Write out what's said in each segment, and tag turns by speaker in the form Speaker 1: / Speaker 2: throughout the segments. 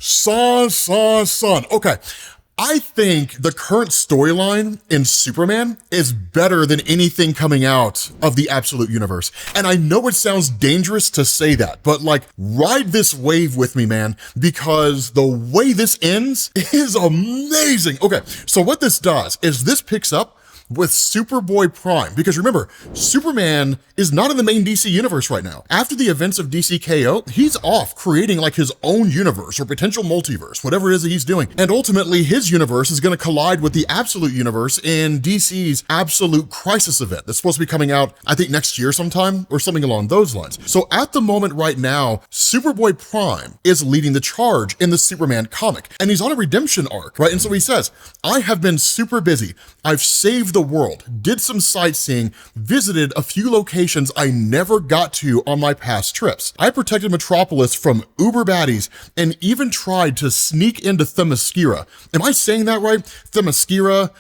Speaker 1: Son. Okay. I think the current storyline in Superman is better than anything coming out of the Absolute Universe. And I know it sounds dangerous to say that, but like, ride this wave with me, man, because the way this ends is amazing. Okay, so what this does is this picks up with Superboy Prime, because remember, Superman is not in the main DC universe right now. After the events of DCKO, he's off creating like his own universe or potential multiverse, whatever it is that he's doing. And ultimately his universe is gonna collide with the Absolute Universe in DC's Absolute Crisis event that's supposed to be coming out, I think next year sometime or something along those lines. So at the moment right now, Superboy Prime is leading the charge in the Superman comic, and he's on a redemption arc, right? And so he says, I have been super busy. I've saved the world, did some sightseeing, visited a few locations I never got to on my past trips. I protected Metropolis from uber baddies and even tried to sneak into Themyscira. Am I saying that right? Themyscira?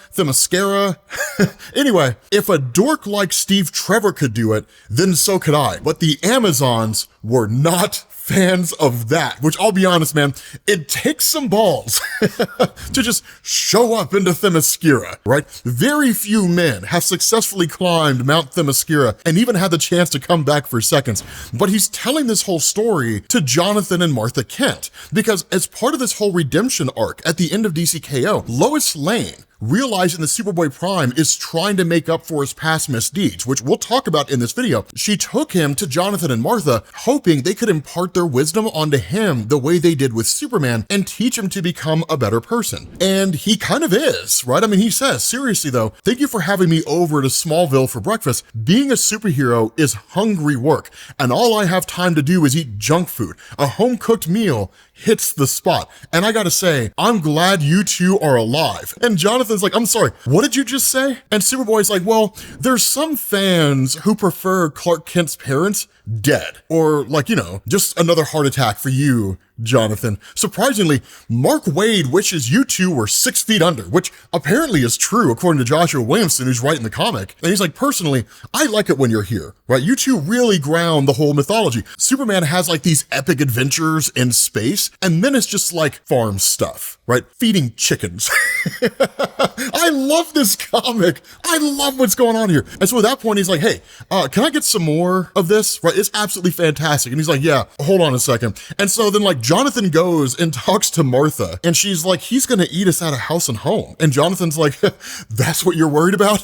Speaker 1: Anyway, if a dork like Steve Trevor could do it, then so could I. But the Amazons were not fans of that, which I'll be honest, man, it takes some balls to just show up into Themyscira, right? Very few men have successfully climbed Mount Themyscira and even had the chance to come back for seconds. But he's telling this whole story to Jonathan and Martha Kent, because as part of this whole redemption arc at the end of DCKO, Lois Lane, realizing that Superboy Prime is trying to make up for his past misdeeds, which we'll talk about in this video, she took him to Jonathan and Martha, hoping they could impart their wisdom onto him the way they did with Superman and teach him to become a better person. And he kind of is, right? I mean, he says, seriously though, thank you for having me over to Smallville for breakfast. Being a superhero is hungry work, and all I have time to do is eat junk food. A home-cooked meal hits the spot. And I gotta say, I'm glad you two are alive. And Jonathan's like, I'm sorry, what did you just say? And Superboy's like, well, there's some fans who prefer Clark Kent's parents dead. Or like, you know, just another heart attack for you, Jonathan. Surprisingly, Mark Waid wishes you two were 6 feet under, which apparently is true according to Joshua Williamson, who's writing the comic. And he's like, personally, I like it when you're here, right? You two really ground the whole mythology. Superman has like these epic adventures in space, and then it's just like farm stuff, right? Feeding chickens. I love this comic. I love what's going on here. And so at that point, he's like, hey, can I get some more of this? Right? It's absolutely fantastic. And he's like, yeah, hold on a second. And so then like Jonathan goes and talks to Martha, and she's like, he's gonna eat us out of house and home. And Jonathan's like, that's what you're worried about?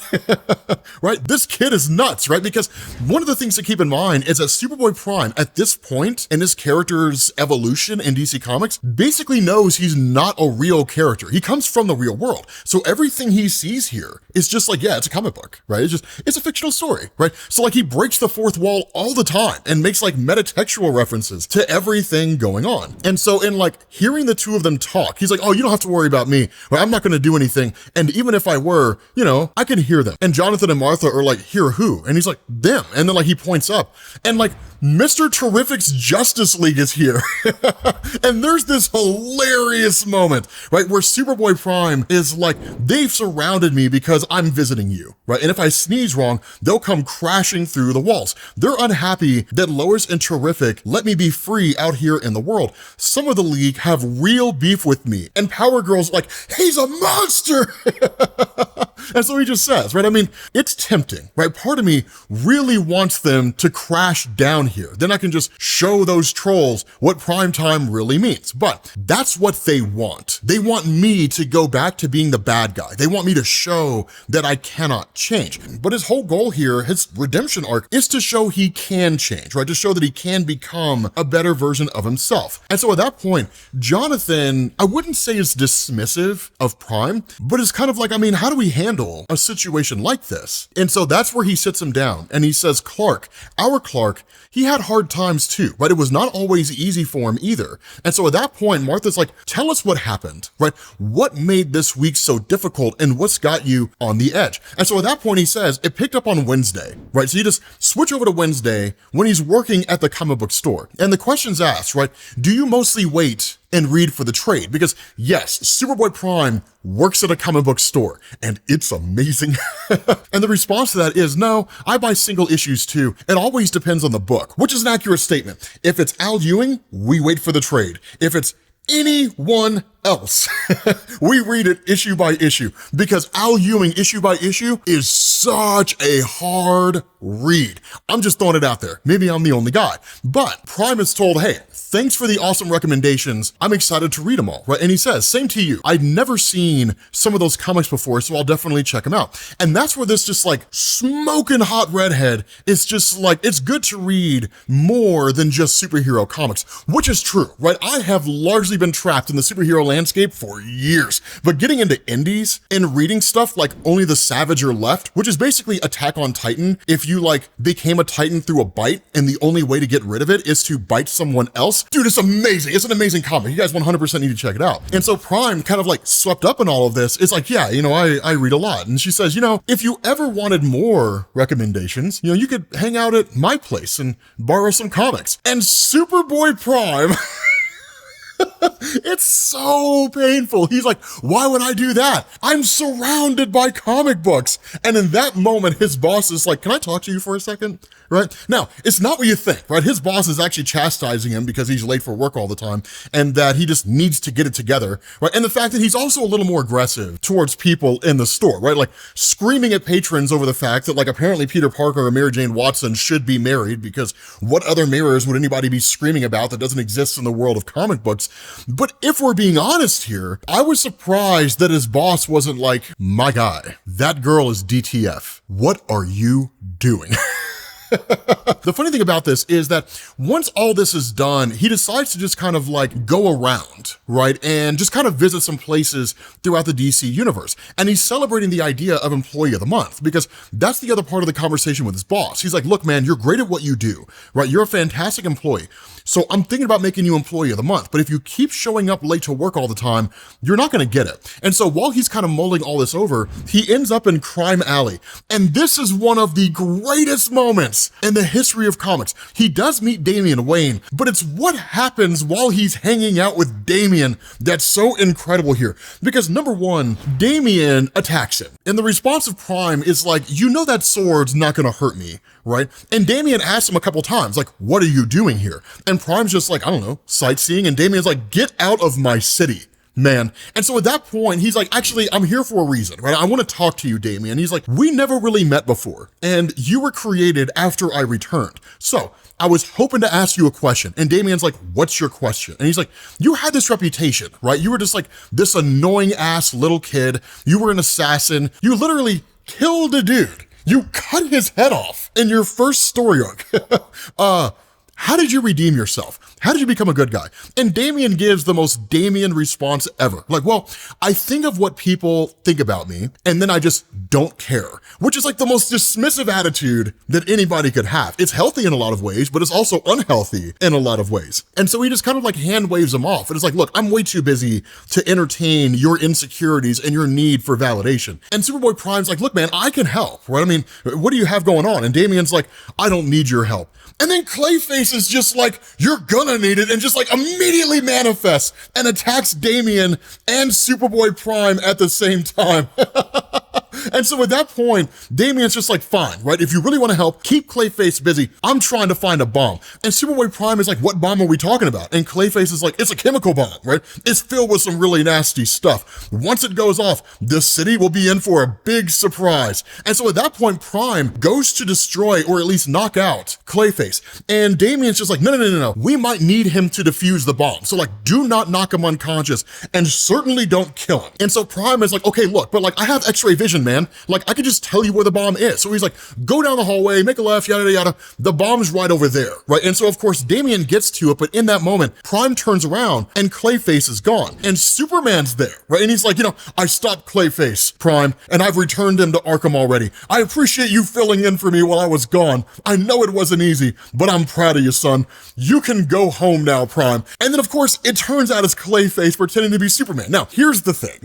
Speaker 1: Right? This kid is nuts, right? Because one of the things to keep in mind is that Superboy Prime at this point in his character's evolution in DC Comics basically knows he's not a real character. He comes from the real world. So everything he sees here is just like, yeah, it's a comic book, right? It's a fictional story, right? So like he breaks the fourth wall all the time and makes like metatextual references to everything going on. And so in like hearing the two of them talk, he's like, oh, you don't have to worry about me. Right? I'm not gonna do anything. And even if I were, you know, I can hear them. And Jonathan and Martha are like, hear who? And he's like, them. And then like he points up and like Mr. Terrific's Justice League is here. And there's this hilarious moment, right? Where Superboy Prime is like, they've surrounded me because I'm visiting you, right? And if I sneeze wrong, they'll come crashing through the walls. They're unhappy that Lois and Terrific let me be free out here in the world. Some of the League have real beef with me. And Power Girl's like, he's a monster. And so he just says, right? I mean, it's tempting, right? Part of me really wants them to crash down here. Then I can just show those trolls what primetime really means. But that's what they want. They want me to go back to being the bad guy. They want me to show that I cannot change. But his whole goal here, his redemption arc, is to show he can change, right? To show that he can become a better version of himself. And so at that point, Jonathan, I wouldn't say is dismissive of Prime, but is kind of like, I mean, how do we handle a situation like this? And so that's where he sits him down and he says, Clark, our Clark, he had hard times too, right? It was not always easy for him either. And so at that point, Martha's like, tell us what happened, right? What made this week so difficult and what's got you on the edge? And so at that point, he says, it picked up on Wednesday, right? So you just switch over to Wednesday when he's working at the comic book store. And the question's asked, right? Do you mostly wait and read for the trade? Because yes, Superboy Prime works at a comic book store and it's amazing. And the response to that is, no, I buy single issues too. It always depends on the book, which is an accurate statement. If it's Al Ewing, we wait for the trade. If it's anyone else. We read it issue by issue because Al Ewing issue by issue is such a hard read. I'm just throwing it out there. Maybe I'm the only guy, but Prime is told, hey, thanks for the awesome recommendations. I'm excited to read them all, right? And he says, same to you. I'd never seen some of those comics before, so I'll definitely check them out. And that's where this just like smoking hot redhead is just like, it's good to read more than just superhero comics, which is true, right? I have largely been trapped in the superhero landscape for years, but getting into indies and reading stuff like Only the Savage Are Left, which is basically Attack on Titan, if you like became a Titan through a bite and the only way to get rid of it is to bite someone else. Dude, it's amazing. It's an amazing comic. You guys 100% need to check it out. And so Prime kind of like swept up in all of this. It's like, yeah, you know, I read a lot. And she says, you know, if you ever wanted more recommendations, you know, you could hang out at my place and borrow some comics. And Superboy Prime it's so painful. He's like, why would I do that? I'm surrounded by comic books. And in that moment, his boss is like, can I talk to you for a second? Right? Now, it's not what you think, right? His boss is actually chastising him because he's late for work all the time and that he just needs to get it together, right? And the fact that he's also a little more aggressive towards people in the store, right? Like screaming at patrons over the fact that like apparently Peter Parker or Mary Jane Watson should be married because what other mirrors would anybody be screaming about that doesn't exist in the world of comic books? But if we're being honest here, I was surprised that his boss wasn't like, my guy, that girl is DTF. What are you doing? The funny thing about this is that once all this is done, he decides to just kind of like go around, right? And just kind of visit some places throughout the DC universe. And he's celebrating the idea of Employee of the Month because that's the other part of the conversation with his boss. He's like, look, man, you're great at what you do, right? You're a fantastic employee. So I'm thinking about making you Employee of the Month, but if you keep showing up late to work all the time, you're not gonna get it. And so while he's kind of mulling all this over, he ends up in Crime Alley. And this is one of the greatest moments in the history of comics. He does meet Damian Wayne, but it's what happens while he's hanging out with Damian that's so incredible here. Because number one, Damian attacks him. And the response of Prime is like, you know that sword's not gonna hurt me, right? And Damian asks him a couple times, like, what are you doing here? And Prime's just like, I don't know, sightseeing. And Damian's like, get out of my city, man. And so at that point, he's like, actually, I'm here for a reason, right? I want to talk to you, Damian. He's like, we never really met before, and you were created after I returned. So I was hoping to ask you a question. And Damian's like, what's your question? And he's like, you had this reputation, right? You were just like this annoying ass little kid. You were an assassin. You literally killed a dude. You cut his head off in your first story arc. How did you redeem yourself? How did you become a good guy? And Damian gives the most Damian response ever. Like, well, I think of what people think about me, and then I just don't care, which is like the most dismissive attitude that anybody could have. It's healthy in a lot of ways, but it's also unhealthy in a lot of ways. And so he just kind of like hand waves him off. And it's like, look, I'm way too busy to entertain your insecurities and your need for validation. And Superboy Prime's like, look, man, I can help, right? I mean, what do you have going on? And Damian's like, I don't need your help. And then Clayface is just like, you're gonna need it, and just like immediately manifests and attacks Damian and Superboy Prime at the same time. And so at that point, Damian's just like, fine, right? If you really want to help, keep Clayface busy. I'm trying to find a bomb. And Superboy Prime is like, what bomb are we talking about? And Clayface is like, it's a chemical bomb, right? It's filled with some really nasty stuff. Once it goes off, the city will be in for a big surprise. And so at that point, Prime goes to destroy or at least knock out Clayface. And Damian's just like, no. We might need him to defuse the bomb. So like, do not knock him unconscious and certainly don't kill him. And so Prime is like, okay, look, but like I have x-ray vision, man. Like I could just tell you where the bomb is. So he's like, go down the hallway, make a left, yada, yada, yada. The bomb's right over there, right? And so of course Damian gets to it, but in that moment, Prime turns around and Clayface is gone and Superman's there, right? And he's like, I stopped Clayface, Prime, and I've returned him to Arkham already. I appreciate you filling in for me while I was gone. I know it wasn't easy, but I'm proud of you, son. You can go home now, Prime. And then of course, it turns out it's Clayface pretending to be Superman. Now, here's the thing.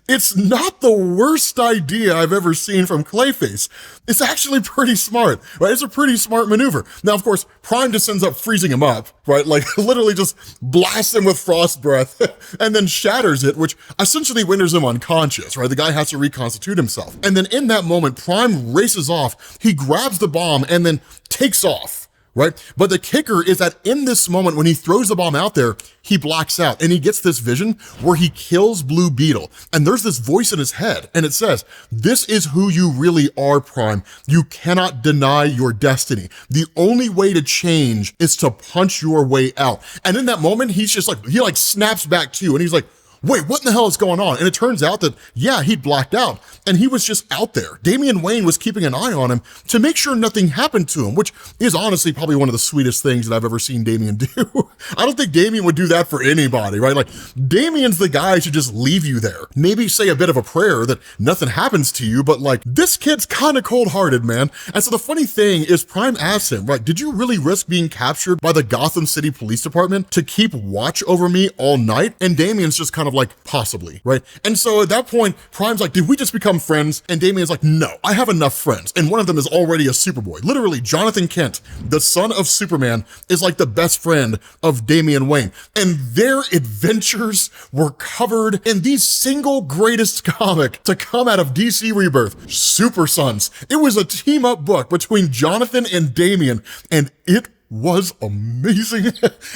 Speaker 1: It's not the worst idea I've ever seen from Clayface. It's actually pretty smart, right? It's a pretty smart maneuver. Now, of course, Prime just ends up freezing him up, right? Like literally just blasts him with frost breath and then shatters it, which essentially renders him unconscious, right? The guy has to reconstitute himself. And then in that moment, Prime races off. He grabs the bomb and then takes off right? But the kicker is that in this moment, when he throws the bomb out there, he blacks out and he gets this vision where he kills Blue Beetle. And there's this voice in his head and it says, this is who you really are, Prime. You cannot deny your destiny. The only way to change is to punch your way out. And in that moment, he's just like, he like snaps back to you and he's like, wait, what in the hell is going on? And it turns out that, yeah, he'd blacked out and he was just out there. Damian Wayne was keeping an eye on him to make sure nothing happened to him, which is honestly probably one of the sweetest things that I've ever seen Damian do. I don't think Damian would do that for anybody, right? Like, Damian's the guy to just leave you there. Maybe say a bit of a prayer that nothing happens to you, but like, this kid's kind of cold-hearted, man. And so the funny thing is Prime asks him, right, did you really risk being captured by the Gotham City Police Department to keep watch over me all night? And Damian's just kind of like, possibly, right? And so at that point, Prime's like, did we just become friends? And Damian's like, no, I have enough friends. And one of them is already a Superboy. Literally, Jonathan Kent, the son of Superman, is like the best friend of Damian Wayne. And their adventures were covered in the single greatest comic to come out of DC Rebirth, Super Sons. It was a team-up book between Jonathan and Damian, and it was amazing.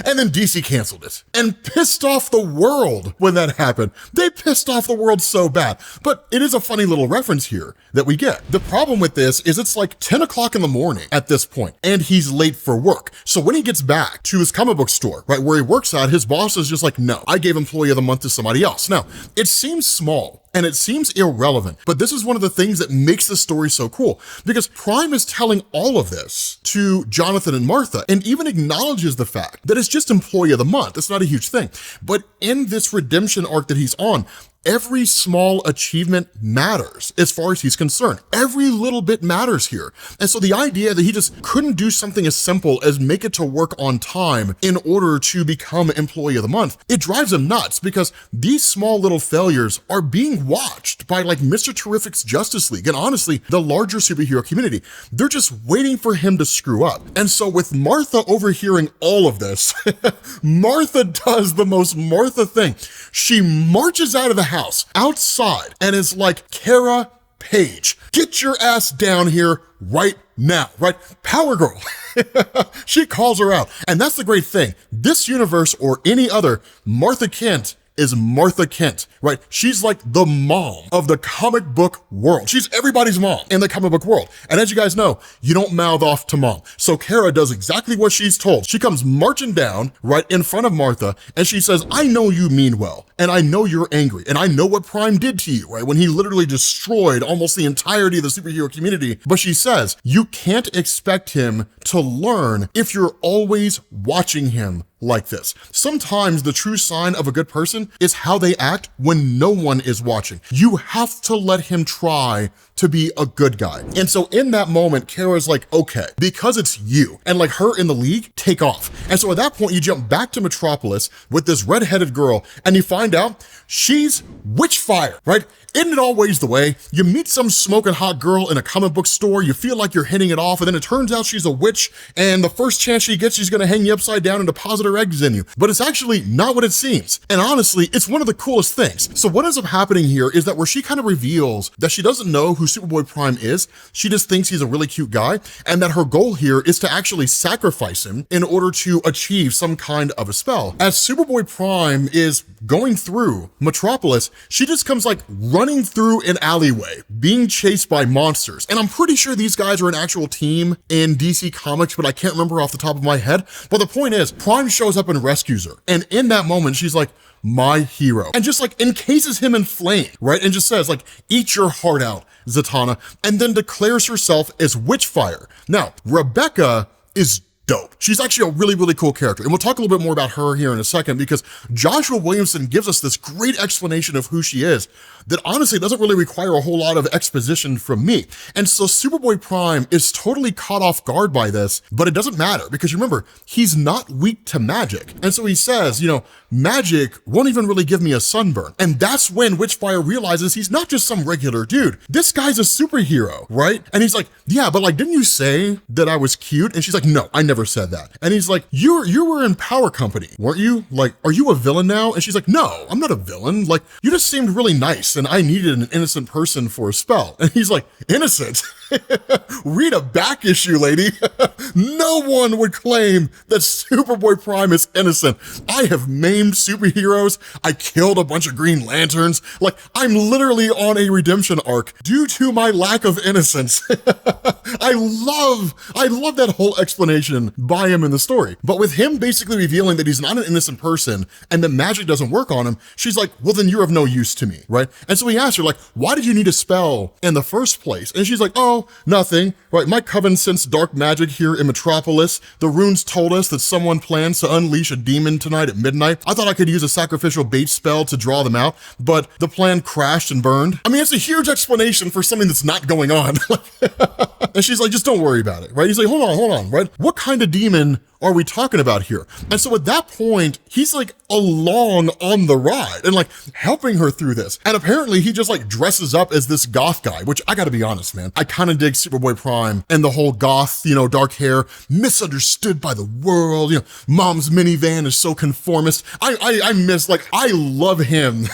Speaker 1: And then DC canceled it and pissed off the world when that happened. They pissed off the world so bad, but it is a funny little reference here that we get. The problem with this is it's like 10 o'clock in the morning at this point and he's late for work. So when he gets back to his comic book store, right, where he works at, his boss is just like, no, I gave employee of the month to somebody else. Now, it seems small and it seems irrelevant, but this is one of the things that makes this story so cool because Prime is telling all of this to Jonathan and Martha and even acknowledges the fact that it's just employee of the month. It's not a huge thing, but in this redemption arc that he's on, every small achievement matters as far as he's concerned. Every little bit matters here. And so the idea that he just couldn't do something as simple as make it to work on time in order to become employee of the month, it drives him nuts because these small little failures are being watched by like Mr. Terrific's Justice League and honestly, the larger superhero community. They're just waiting for him to screw up. And so with Martha overhearing all of this, Martha does the most Martha thing. She marches out of the house outside and is like, Kara Page, get your ass down here right now, right? Power Girl. She calls her out. And that's the great thing. This universe or any other, Martha Kent is Martha Kent, right? She's like the mom of the comic book world. She's everybody's mom in the comic book world. And as you guys know, you don't mouth off to mom. So Kara does exactly what she's told. She comes marching down right in front of Martha and she says, I know you mean well, and I know you're angry, and I know what Prime did to you, right? When he literally destroyed almost the entirety of the superhero community. But she says, you can't expect him to learn if you're always watching him like this. Sometimes the true sign of a good person is how they act when no one is watching. You have to let him try to be a good guy. And so in that moment, Kara's like, okay, because it's you and like her in the league, take off. And so at that point, you jump back to Metropolis with this redheaded girl and you find out she's Witchfire, right? Isn't it always the way? You meet some smoking hot girl in a comic book store, you feel like you're hitting it off, and then it turns out she's a witch, and the first chance she gets, she's gonna hang you upside down and deposit her eggs in you. But it's actually not what it seems. And honestly, it's one of the coolest things. So what ends up happening here is that where she kind of reveals that she doesn't know who Superboy Prime is, she just thinks he's a really cute guy, and that her goal here is to actually sacrifice him in order to achieve some kind of a spell. As Superboy Prime is going through Metropolis, she just comes like running through an alleyway, being chased by monsters. And I'm pretty sure these guys are an actual team in DC Comics, but I can't remember off the top of my head. But the point is, Prime shows up and rescues her. And in that moment, she's like, my hero. And just like encases him in flame, right? And just says like, eat your heart out, Zatanna. And then declares herself as Witchfire. Now, Rebecca is dope. She's actually a really, really cool character. And we'll talk a little bit more about her here in a second because Joshua Williamson gives us this great explanation of who she is that honestly doesn't really require a whole lot of exposition from me. And so Superboy Prime is totally caught off guard by this, but it doesn't matter because remember, he's not weak to magic. And so he says, you know, magic won't even really give me a sunburn. And that's when Witchfire realizes he's not just some regular dude. This guy's a superhero, right? And he's like, yeah, but like, didn't you say that I was cute? And she's like, no, I never said that. And he's like, you were in Power Company, weren't you? Like, are you a villain now? And she's like, no, I'm not a villain. Like, you just seemed really nice and I needed an innocent person for a spell. And he's like, innocent? Read a back issue, lady. No one would claim that Superboy Prime is innocent. I have maimed superheroes. I killed a bunch of Green Lanterns. Like, I'm literally on a redemption arc due to my lack of innocence. I love that whole explanation by him in the story. But with him basically revealing that he's not an innocent person and that magic doesn't work on him, she's like, well, then you're of no use to me, right? And so he asks her, like, why did you need a spell in the first place? And she's like, oh, nothing, right? My coven sensed dark magic here in Metropolis. The runes told us that someone plans to unleash a demon tonight at midnight. I thought I could use a sacrificial bait spell to draw them out, but the plan crashed and burned. I mean, it's a huge explanation for something that's not going on. And she's like, just don't worry about it, right? He's like, hold on, right? What kind of demon are we talking about here? And so at that point, he's like along on the ride and like helping her through this. And apparently he just like dresses up as this goth guy, which I gotta be honest, man. I kind of dig Superboy Prime and the whole goth, dark hair, misunderstood by the world, mom's minivan is so conformist. I love him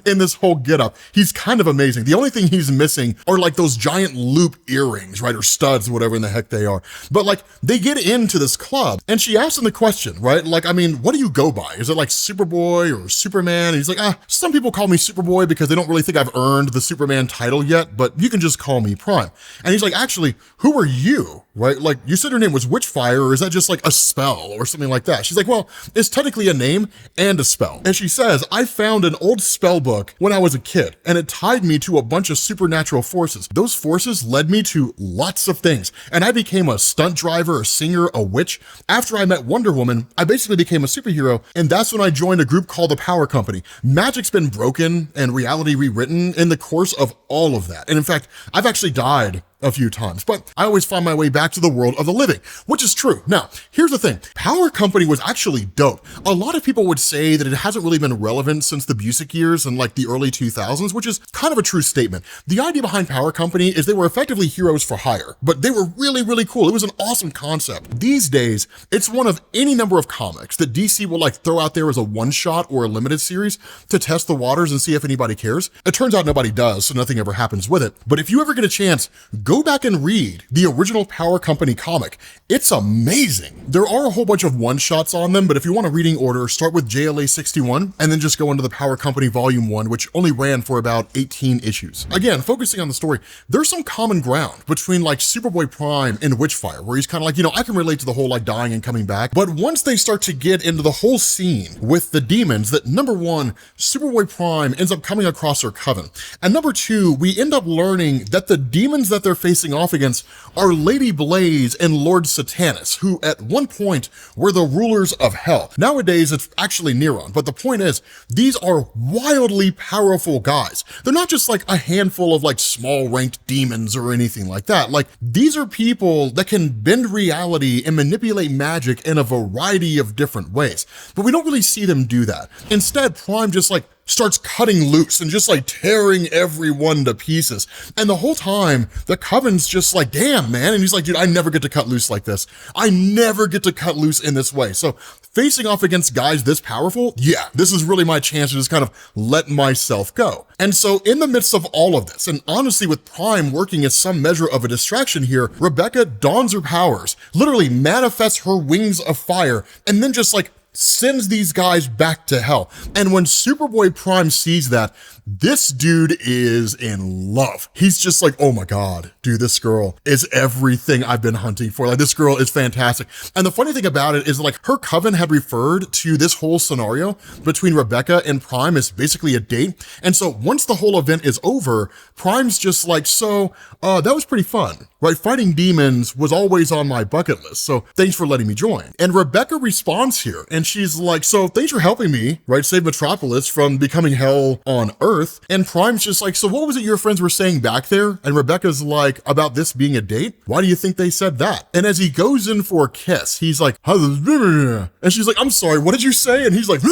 Speaker 1: in this whole getup. He's kind of amazing. The only thing he's missing are like those giant loop earrings, right? Or studs, whatever in the heck they are. But like they get into this club and she asks him the question, right? Like, I mean, what do you go by? Is it like Superboy or Superman? And he's like, some people call me Superboy because they don't really think I've earned the Superman title yet, but you can just call me Prime. And he's like, actually, who are you, right? Like, you said your name was Witchfire, or is that just like a spell or something like that? She's like, well, it's technically a name and a spell. And she says, I found an old spell book when I was a kid, and it tied me to a bunch of supernatural forces. Those forces led me to lots of things, and I became a stunt driver, a singer, a witch. After I met Wonder Woman, I basically became a superhero, and that's when I joined a group called the Power Company. Magic's been broken and reality rewritten in the course of all of that. And in fact, I've actually died a few times, but I always find my way back to the world of the living, which is true. Now, here's the thing. Power Company was actually dope. A lot of people would say that it hasn't really been relevant since the Busick years and like the early 2000s, which is kind of a true statement. The idea behind Power Company is they were effectively heroes for hire, but they were really, really cool. It was an awesome concept. These days, it's one of any number of comics that DC will like throw out there as a one-shot or a limited series to test the waters and see if anybody cares. It turns out nobody does, so nothing ever happens with it. But if you ever get a chance, go back and read the original Power Company comic. It's amazing. There are a whole bunch of one-shots on them, but if you want a reading order, start with JLA 61 and then just go into the Power Company Volume 1, which only ran for about 18 issues. Again, focusing on the story, there's some common ground between like Superboy Prime and Witchfire, where he's kind of like, I can relate to the whole like dying and coming back. But once they start to get into the whole scene with the demons, that number one, Superboy Prime ends up coming across her coven. And number two, we end up learning that the demons that they're facing off against are Lady Blaze and Lord Satanus, who at one point were the rulers of hell. Nowadays, it's actually Neron, but the point is, these are wildly powerful guys. They're not just like a handful of like small ranked demons or anything like that. Like, these are people that can bend reality and manipulate magic in a variety of different ways, but we don't really see them do that. Instead, Prime just like starts cutting loose and just like tearing everyone to pieces. And the whole time, the coven's just like, damn, man. And he's like, dude, I never get to cut loose like this. I never get to cut loose in this way. So facing off against guys this powerful, yeah, this is really my chance to just kind of let myself go. And so in the midst of all of this, and honestly with Prime working as some measure of a distraction here, Rebecca dons her powers, literally manifests her wings of fire, and then just like sends these guys back to hell. And when Superboy Prime sees that, this dude is in love. He's just like, oh my God, dude, this girl is everything I've been hunting for. Like, this girl is fantastic. And the funny thing about it is like her coven had referred to this whole scenario between Rebecca and Prime as basically a date. And so once the whole event is over, Prime's just like, so that was pretty fun, right? Fighting demons was always on my bucket list. So thanks for letting me join. And Rebecca responds here and she's like, so thanks for helping me, right? Save Metropolis from becoming hell on Earth. And Prime's just like, so what was it your friends were saying back there? And Rebecca's like, about this being a date? Why do you think they said that? And as he goes in for a kiss, he's like, and she's like, I'm sorry, what did you say? And he's like,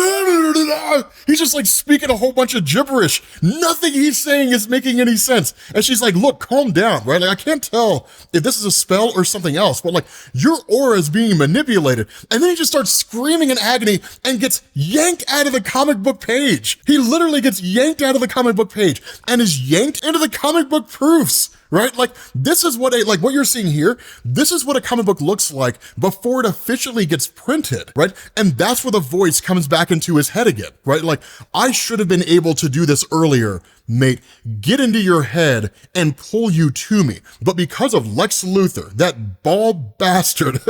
Speaker 1: he's just like speaking a whole bunch of gibberish. Nothing he's saying is making any sense. And she's like, look, calm down, right? Like, I can't tell if this is a spell or something else, but like your aura is being manipulated. And then he just starts screaming in agony and gets yanked out of the comic book page. He literally gets yanked out of the comic book page and is yanked into the comic book proofs, right? Like, this is what like what you're seeing here, this is what a comic book looks like before it officially gets printed, right? And that's where the voice comes back into his head again, right? Like, I should have been able to do this earlier, mate, get into your head and pull you to me. But because of Lex Luthor, that bald bastard,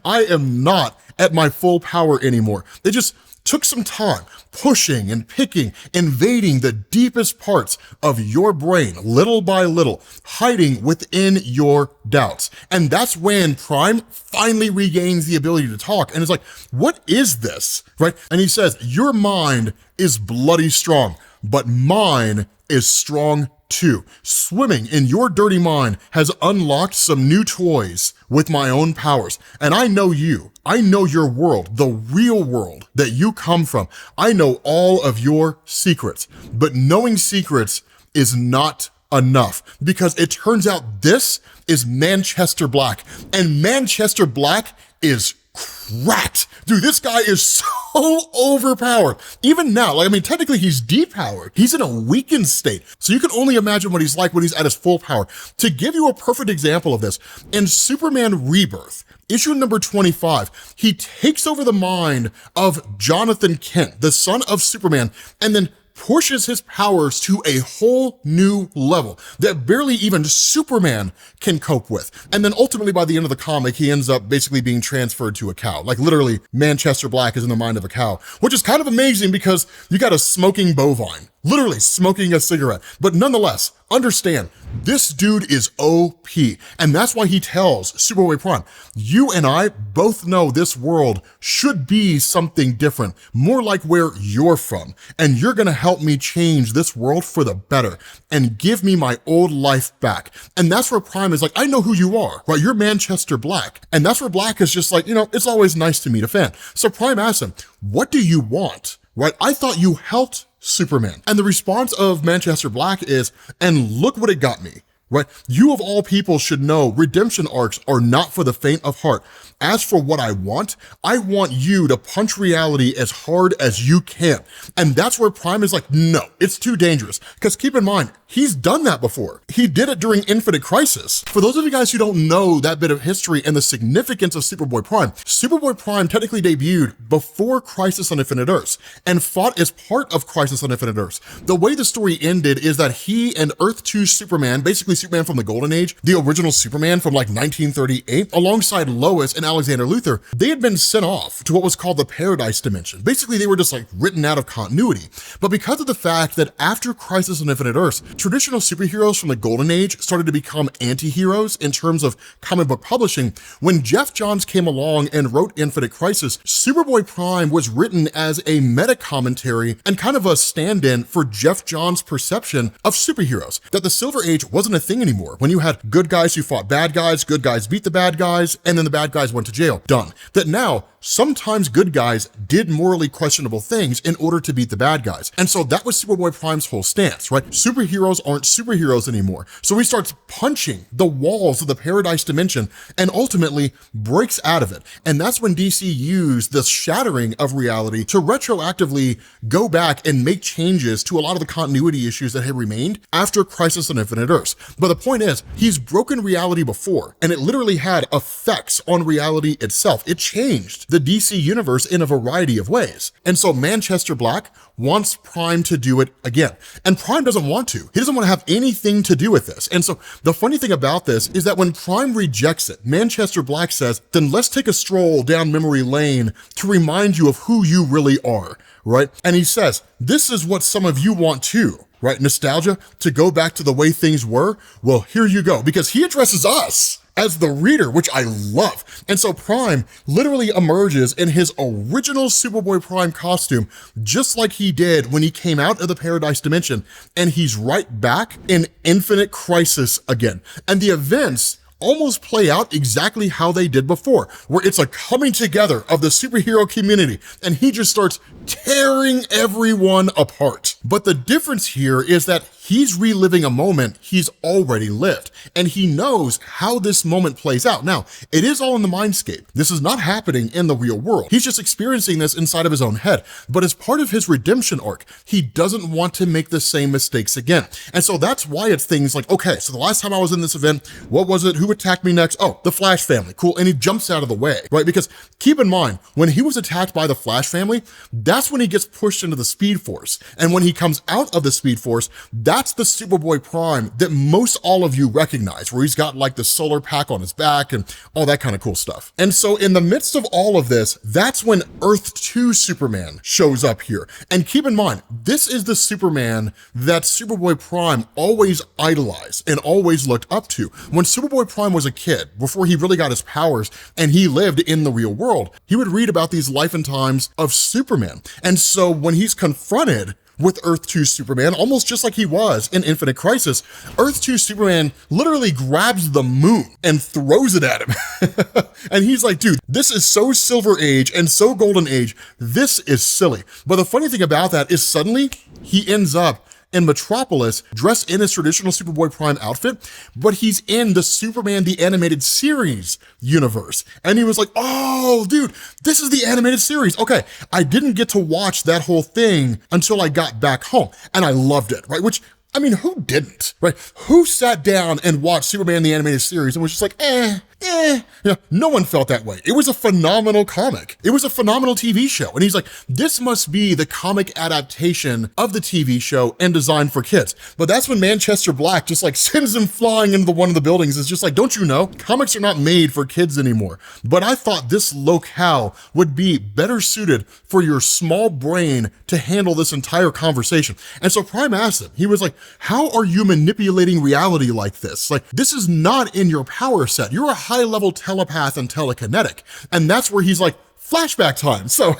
Speaker 1: I am not at my full power anymore. It just took some time pushing and picking, invading the deepest parts of your brain, little by little, hiding within your doubts. And that's when Prime finally regains the ability to talk and is like, what is this, right? And he says, your mind is bloody strong, but mine is strong too. Swimming in your dirty mind has unlocked some new toys with my own powers. And I know you. I know your world, the real world that you come from. I know all of your secrets, but knowing secrets is not enough, because it turns out this is Manchester Black, and Manchester Black is cracked. Dude, this guy is so overpowered. Even now, like, I mean, technically he's depowered. He's in a weakened state. So you can only imagine what he's like when he's at his full power. To give you a perfect example of this, in Superman Rebirth, issue number 25, he takes over the mind of Jonathan Kent, the son of Superman, and then pushes his powers to a whole new level that barely even Superman can cope with. And then ultimately by the end of the comic, he ends up basically being transferred to a cow. Like, literally, Manchester Black is in the mind of a cow, which is kind of amazing because you got a smoking bovine, literally smoking a cigarette. But nonetheless, understand, this dude is OP. And that's why he tells Superboy Prime, you and I both know this world should be something different, more like where you're from. And you're gonna help me change this world for the better and give me my old life back. And that's where Prime is like, I know who you are, right? You're Manchester Black. And that's where Black is just like, you know, it's always nice to meet a fan. So Prime asks him, what do you want, right? I thought you helped Superman. And the response of Manchester Black is, and look what it got me, right? You of all people should know redemption arcs are not for the faint of heart. As for what I want you to punch reality as hard as you can. And that's where Prime is like, no, it's too dangerous. Because keep in mind, he's done that before. He did it during Infinite Crisis. For those of you guys who don't know that bit of history and the significance of Superboy Prime technically debuted before Crisis on Infinite Earths and fought as part of Crisis on Infinite Earths. The way the story ended is that he and Earth 2 Superman, basically Superman from the Golden Age, the original Superman from like 1938, alongside Lois and Alexander Luthor, they had been sent off to what was called the Paradise Dimension. Basically, they were just like written out of continuity. But because of the fact that after Crisis on Infinite Earths, traditional superheroes from the Golden Age started to become anti-heroes in terms of comic book publishing, when Jeff Johns came along and wrote Infinite Crisis, Superboy Prime was written as a meta-commentary and kind of a stand-in for Jeff Johns' perception of superheroes, that the Silver Age wasn't a thing anymore. When you had good guys who fought bad guys beat the bad guys, and then the bad guys went to jail. Done. That now, sometimes good guys did morally questionable things in order to beat the bad guys. And so that was Superboy Prime's whole stance, right? Superheroes aren't superheroes anymore. So he starts punching the walls of the Paradise Dimension and ultimately breaks out of it. And that's when DC used the shattering of reality to retroactively go back and make changes to a lot of the continuity issues that had remained after Crisis on Infinite Earths. But the point is, he's broken reality before, and it literally had effects on reality itself. It changed the DC universe in a variety of ways. And so Manchester Black wants Prime to do it again. And Prime doesn't want to. He doesn't want to have anything to do with this. And so the funny thing about this is that when Prime rejects it, Manchester Black says, then let's take a stroll down memory lane to remind you of who you really are, right? And he says, this is what some of you want too, right? Nostalgia, to go back to the way things were. Well, here you go, because he addresses us as the reader, which I love. And so Prime literally emerges in his original Superboy Prime costume, just like he did when he came out of the Paradise Dimension, and he's right back in Infinite Crisis again. And the events almost play out exactly how they did before, where it's a coming together of the superhero community, and he just starts tearing everyone apart. But the difference here is that he's reliving a moment he's already lived, and he knows how this moment plays out. Now, it is all in the mindscape. This is not happening in the real world. He's just experiencing this inside of his own head, but as part of his redemption arc, he doesn't want to make the same mistakes again. And so that's why it's things like, okay, so the last time I was in this event, what was it? Who attacked me next? Oh, the Flash family. Cool. And he jumps out of the way, right? Because keep in mind, when he was attacked by the Flash family, that's when he gets pushed into the Speed Force. And when he comes out of the Speed Force, that's the Superboy Prime that most all of you recognize, where he's got like the solar pack on his back and all that kind of cool stuff. And so in the midst of all of this, that's when Earth 2 Superman shows up here. And keep in mind, this is the Superman that Superboy Prime always idolized and always looked up to. When Superboy Prime was a kid, before he really got his powers and he lived in the real world, he would read about these life and times of Superman. And so when he's confronted with Earth 2 Superman, almost just like he was in Infinite Crisis, Earth 2 Superman literally grabs the moon and throws it at him. And he's like, dude, this is so Silver Age and so Golden Age, this is silly. But the funny thing about that is suddenly he ends up in Metropolis, dressed in his traditional Superboy Prime outfit, but he's in the Superman the Animated Series universe. And he was like, oh, dude, this is the animated series. Okay, I didn't get to watch that whole thing until I got back home, and I loved it, right? Which, I mean, who didn't, right? Who sat down and watched Superman the Animated Series and was just like, no one felt that way. It was a phenomenal comic. It was a phenomenal TV show. And he's like, this must be the comic adaptation of the TV show and designed for kids. But that's when Manchester Black just like sends him flying into one of the buildings. It's just like, don't you know, comics are not made for kids anymore. But I thought this locale would be better suited for your small brain to handle this entire conversation. And so Prime asked him, he was like, how are you manipulating reality like this? Like, this is not in your power set. You're a high-level telepath and telekinetic. And that's where he's like, flashback time. So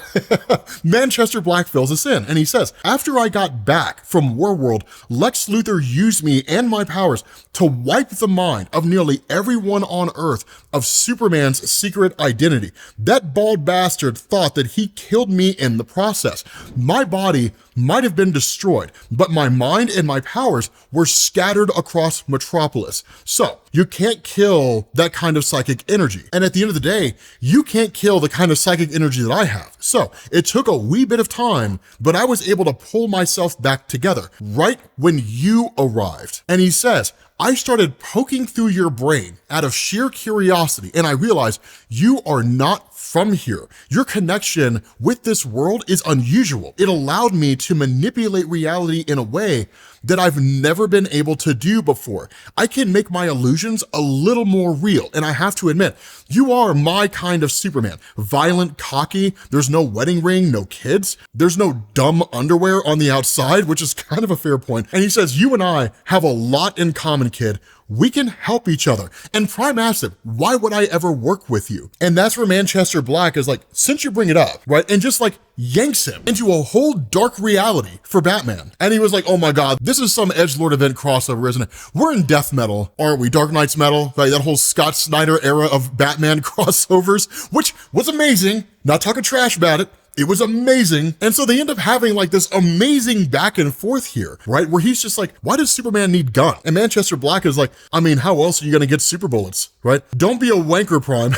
Speaker 1: Manchester Black fills us in and he says, after I got back from Warworld, Lex Luthor used me and my powers to wipe the mind of nearly everyone on Earth of Superman's secret identity. That bald bastard thought that he killed me in the process. My body might have been destroyed, but my mind and my powers were scattered across Metropolis. So you can't kill that kind of psychic energy. And at the end of the day, you can't kill the kind of psychic energy that I have. So it took a wee bit of time, but I was able to pull myself back together right when you arrived. And he says, I started poking through your brain out of sheer curiosity, and I realized you are not from here. Your connection with this world is unusual. It allowed me to manipulate reality in a way that I've never been able to do before. I can make my illusions a little more real, and I have to admit, you are my kind of Superman. Violent, cocky, there's no wedding ring, no kids, there's no dumb underwear on the outside, which is kind of a fair point. And he says, you and I have a lot in common, kid. We can help each other. And Prime asked him, why would I ever work with you? And that's where Manchester Black is like, since you bring it up, right? And just like yanks him into a whole dark reality for Batman. And he was like, oh my God, this is some edgelord event crossover, isn't it? We're in death metal, aren't we? Dark Knight's metal, right? That whole Scott Snyder era of Batman crossovers, which was amazing. Not talking trash about it. It was amazing. And so they end up having like this amazing back and forth here, right? Where he's just like, why does Superman need gun? And Manchester Black is like, I mean, how else are you gonna get super bullets, right? Don't be a wanker, Prime.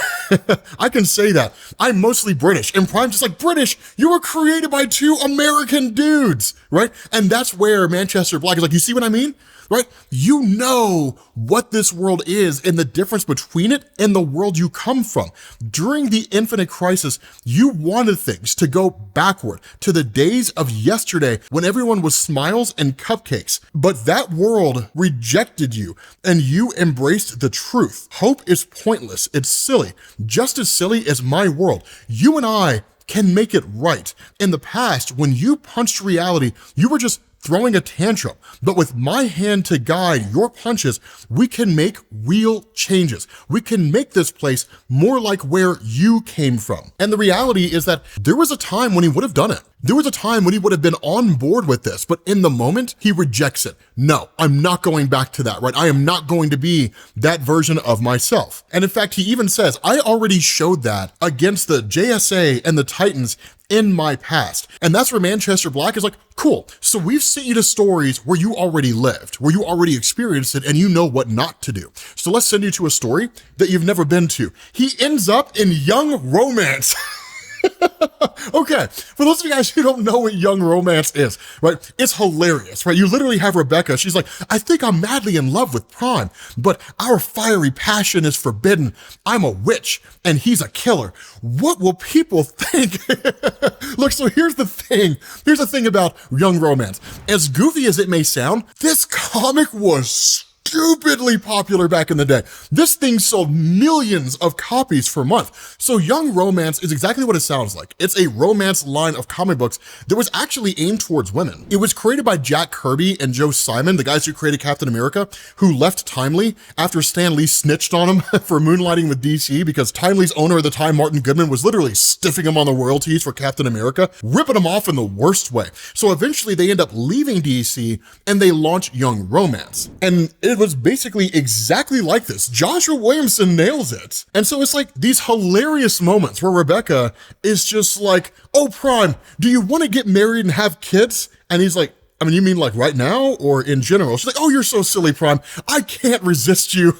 Speaker 1: I can say that. I'm mostly British. And Prime's just like, British, you were created by two American dudes, right? And that's where Manchester Black is like, you see what I mean? Right? You know what this world is and the difference between it and the world you come from. During the Infinite Crisis, you wanted things to go backward to the days of yesterday when everyone was smiles and cupcakes. But that world rejected you and you embraced the truth. Hope is pointless. It's silly. Just as silly as my world. You and I can make it right. In the past, when you punched reality, you were just throwing a tantrum, but with my hand to guide your punches, we can make real changes. We can make this place more like where you came from. And the reality is that there was a time when he would have done it. There was a time when he would have been on board with this, but in the moment, he rejects it. No, I'm not going back to that, right? I am not going to be that version of myself. And in fact, he even says, I already showed that against the JSA and the Titans in my past. And that's where Manchester Black is like, cool, so we've sent you to stories where you already lived, where you already experienced it, and you know what not to do. So let's send you to a story that you've never been to. He ends up in young romance. Okay, for those of you guys who don't know what young romance is, right, it's hilarious, right? You literally have Rebecca, she's like, I think I'm madly in love with Prime, but our fiery passion is forbidden. I'm a witch, and he's a killer. What will people think? Look, so here's the thing about young romance. As goofy as it may sound, this comic was stupidly popular back in the day. This thing sold millions of copies per month. So young romance is exactly what it sounds like. It's a romance line of comic books that was actually aimed towards women. It was created by Jack Kirby and Joe Simon, the guys who created Captain America, who left Timely after Stan Lee snitched on him for moonlighting with DC because Timely's owner at the time, Martin Goodman, was literally stiffing him on the royalties for Captain America, ripping him off in the worst way. So eventually they end up leaving DC and they launch Young Romance. And it was basically exactly like this. Joshua Williamson nails it. And so it's like these hilarious moments where Rebecca is just like, oh, Prime, do you want to get married and have kids? And he's like, I mean, you mean like right now or in general? She's like, oh, you're so silly, Prime. I can't resist you.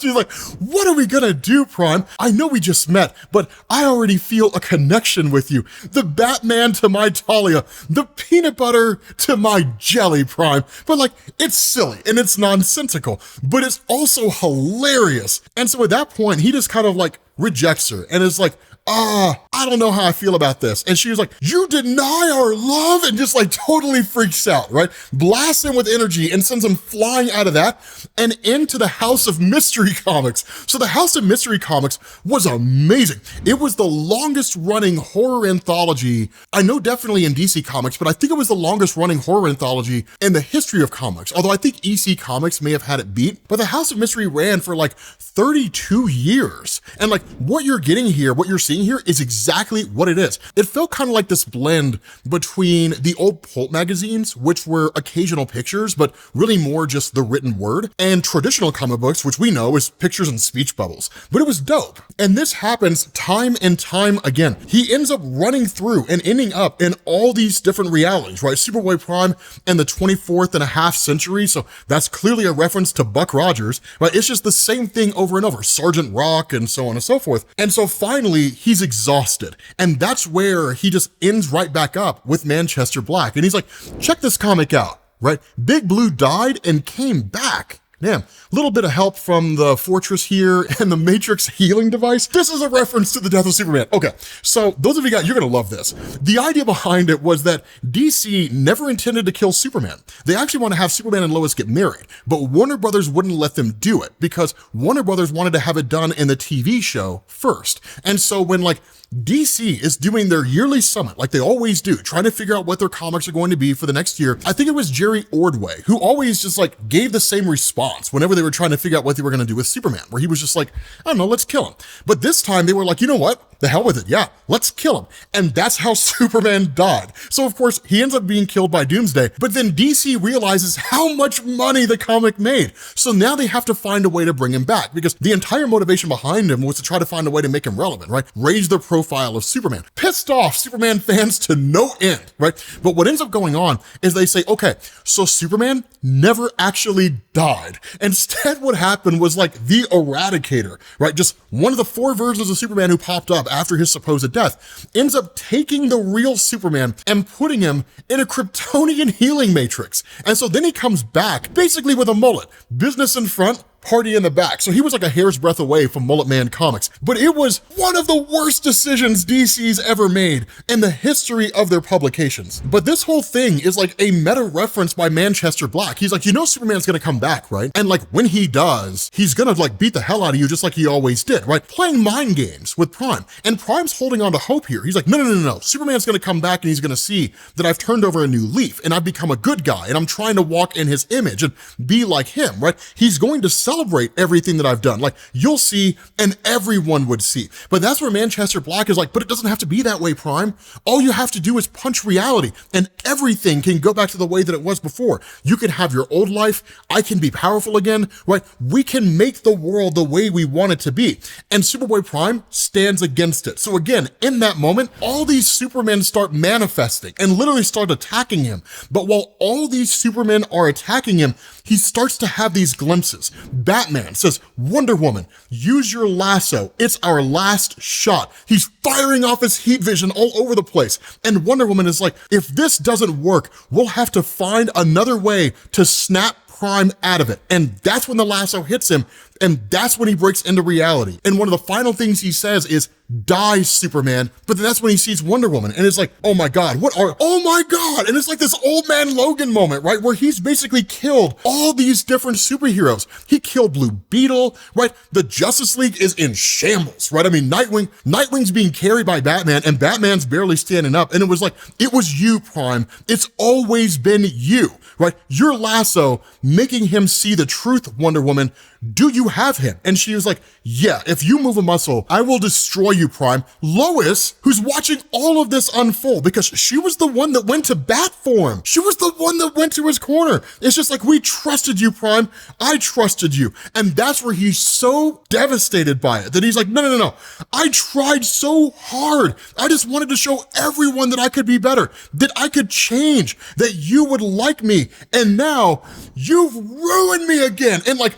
Speaker 1: She's like, what are we gonna do, Prime? I know we just met, but I already feel a connection with you. The Batman to my Talia, the peanut butter to my jelly, Prime. But like, it's silly and it's nonsensical, but it's also hilarious. And so at that point, he just kind of like rejects her and is like, I don't know how I feel about this. And she was like, you deny our love, and just like totally freaks out, right? Blasts him with energy and sends him flying out of that and into the House of Mystery Comics. So the House of Mystery Comics was amazing. It was the longest running horror anthology, I know definitely in DC Comics, but I think it was the longest running horror anthology in the history of comics. Although I think EC Comics may have had it beat, but the House of Mystery ran for like 32 years. And like what you're getting here, what you're seeing here is exactly what it is. It felt kind of like this blend between the old pulp magazines, which were occasional pictures, but really more just the written word, and traditional comic books, which we know is pictures and speech bubbles. But it was dope. And this happens time and time again. He ends up running through and ending up in all these different realities, right? Superboy Prime and the 24th and a half century. So that's clearly a reference to Buck Rogers, right? It's just the same thing over and over, Sergeant Rock and so on and so forth. And so finally, he's exhausted. And that's where he just ends right back up with Manchester Black. And he's like, check this comic out, right? Big Blue died and came back. Damn, little bit of help from the Fortress here and the Matrix healing device. This is a reference to the death of Superman. Okay, so those of you guys, you're gonna love this. The idea behind it was that DC never intended to kill Superman. They actually want to have Superman and Lois get married, but Warner Brothers wouldn't let them do it because Warner Brothers wanted to have it done in the TV show first. And so when like DC is doing their yearly summit, like they always do, trying to figure out what their comics are going to be for the next year. I think it was Jerry Ordway who always just like gave the same response whenever they were trying to figure out what they were going to do with Superman, where he was just like, I don't know, let's kill him. But this time they were like, you know what? The hell with it. Yeah, let's kill him. And that's how Superman died. So of course he ends up being killed by Doomsday, but then DC realizes how much money the comic made. So now they have to find a way to bring him back because the entire motivation behind him was to try to find a way to make him relevant, right? Raise the profile of Superman. Pissed off Superman fans to no end, right? But what ends up going on is they say, okay, so Superman never actually died. Instead, what happened was like the Eradicator, right? Just one of the 4 versions of Superman who popped up after his supposed death ends up taking the real Superman and putting him in a Kryptonian healing matrix. And so then he comes back basically with a mullet, business in front, party in the back. So he was like a hair's breadth away from Mullet Man Comics, but it was one of the worst decisions DC's ever made in the history of their publications. But this whole thing is like a meta reference by Manchester Black. He's like, you know, Superman's gonna come back, right? And like when he does, he's gonna like beat the hell out of you just like he always did, right? Playing mind games with Prime. And Prime's holding on to hope here. He's like, no. Superman's gonna come back and he's gonna see that I've turned over a new leaf and I've become a good guy and I'm trying to walk in his image and be like him, right? He's going to celebrate celebrate everything that I've done. Like, you'll see, and everyone would see. But that's where Manchester Black is like, but it doesn't have to be that way, Prime. All you have to do is punch reality, and everything can go back to the way that it was before. You can have your old life, I can be powerful again, right? We can make the world the way we want it to be. And Superboy Prime stands against it. So again, in that moment, all these Supermen start manifesting and literally start attacking him. But while all these Supermen are attacking him, he starts to have these glimpses. Batman says, Wonder Woman, use your lasso. It's our last shot. He's firing off his heat vision all over the place. And Wonder Woman is like, if this doesn't work, we'll have to find another way to snap Prime out of it. And that's when the lasso hits him. And that's when he breaks into reality. And one of the final things he says is, die, Superman. But then that's when he sees Wonder Woman and it's like, oh my God, oh my God. And it's like this old man Logan moment, right? Where he's basically killed all these different superheroes. He killed Blue Beetle, right? The Justice League is in shambles, right? I mean, Nightwing's being carried by Batman and Batman's barely standing up. And it was like, it was you, Prime. It's always been you, right? Your lasso making him see the truth, Wonder Woman. Do you have him? And she was like, yeah, if you move a muscle, I will destroy you, Prime. Lois, who's watching all of this unfold because she was the one that went to bat for him. She was the one that went to his corner. It's just like, we trusted you, Prime. I trusted you. And that's where he's so devastated by it that he's like, no. I tried so hard. I just wanted to show everyone that I could be better, that I could change, that you would like me. And now you've ruined me again. And like,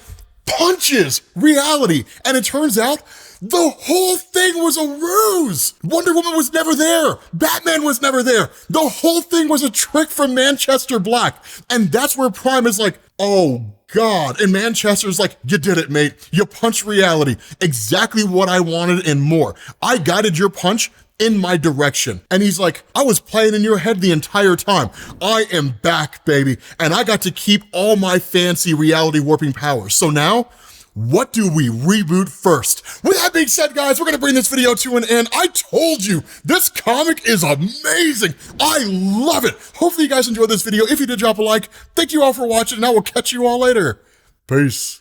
Speaker 1: punches reality. And it turns out the whole thing was a ruse. Wonder Woman was never there. Batman was never there. The whole thing was a trick from Manchester Black. And that's where Prime is like, oh God. And Manchester's like, you did it, mate. You punched reality. Exactly what I wanted and more. I guided your punch in my direction. And he's like, I was playing in your head the entire time. I am back, baby. And I got to keep all my fancy reality warping powers. So now, what do we reboot first? With that being said, guys, we're gonna bring this video to an end. I told you, this comic is amazing. I love it. Hopefully you guys enjoyed this video. If you did, drop a like. Thank you all for watching, and I will catch you all later. Peace.